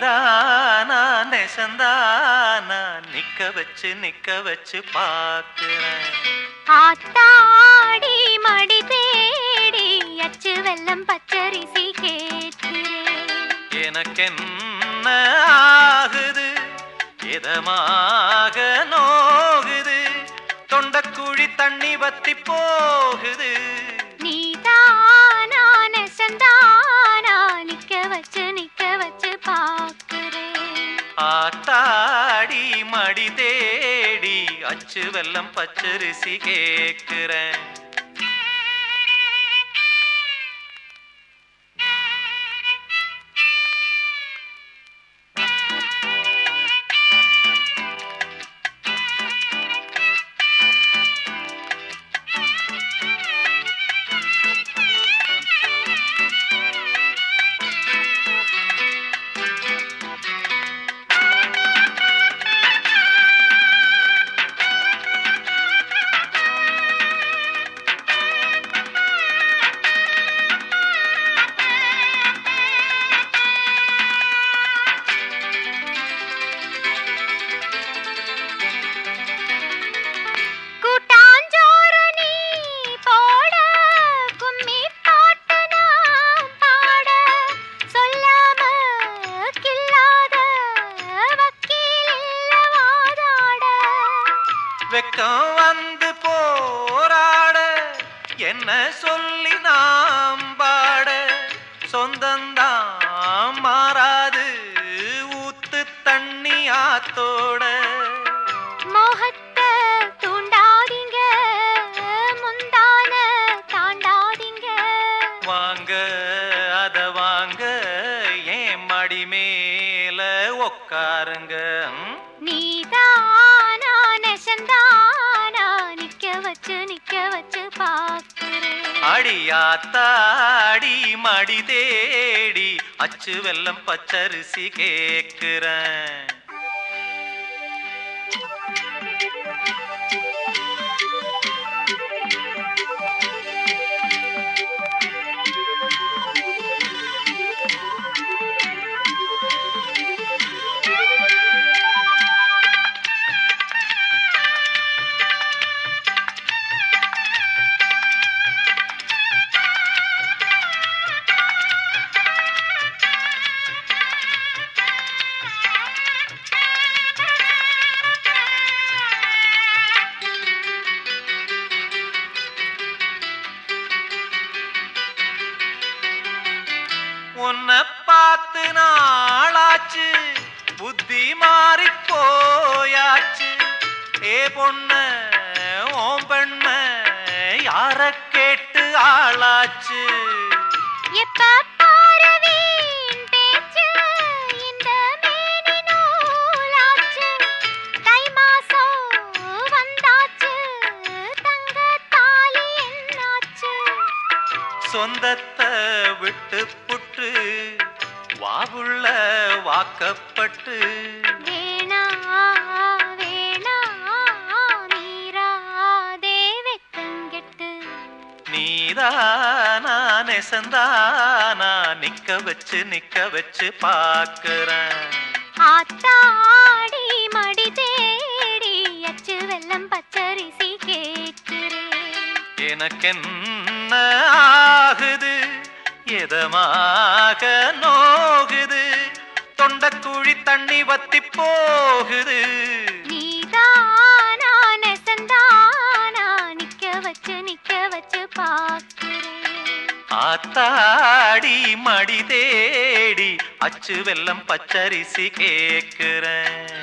நீதானா நெசந்தானா நிக்க வச்சு பாக்குறேன். ஆத்தாடி மடி தேடி அச்சு வெல்லம் பச்சரிசி கேட்கிறேன். எனக்கென்ன ஆகுது இதமாக நோகுது தொண்டக்குழி தண்ணி வத்தி போகுது. நீதானா நெசந்தானா நிக்க வச்சு பாக்குறேன். ஆத்தாடி மடி தேடி அச்சு வெல்லம் பச்சரிசி கேக்குறேன். வெக்கம் வந்து போராட என்ன சொல்லி நாம் பாட சொந்தந்தான் மாறாது ஊத்து தண்ணி ஆத்தோட. மோகத்தை தூண்டாதீங்க முந்தான தாண்டாதீங்க. வாங்க அத வாங்க ஏன் மடி மேல உக்காருங்க. நீதானா நெசந்தானா நிக்க வச்சு பாக்குறேன். அடியாத்தாடி மடி தேடி அச்சு வெல்லம் பச்சரிசி கேக்குறேன். உன்னை பார்த்து நாளாச்சு புத்தி மாறி போயாச்சு. ஏ பொண்ண ஓம் பெண்ம யார கேட்டு ஆளாச்சு. எப்ப பாரு வீண் பேச்சு இந்த மேனி நூலாச்சு. தை மாசம் வந்தாச்சு தங்க தாலி என்னாச்சு. சொந்தத்தை விட்டு புட்டு வாவுள்ள வாக்கப்பட்டு வேணா வேணா மீராதே வெக்கங்கெட்டு. நீதானா நெசந்தானா நிக்க வச்சு பாக்குறேன். ஆத்தாடி மடி தேடி அச்சு வெல்லம் பச்சரிசி கேட்கிறேன். எனக்கென்ன ஆகுது எதமாக நோகுது தொண்டக்குழி தண்ணி வத்தி போகுது. நீதானா நெசந்தானா நிக்க வச்சு பாக்குறேன். ஆத்தாடி மடி தேடி அச்சு வெல்லம் பச்சரிசி கேக்குறேன்.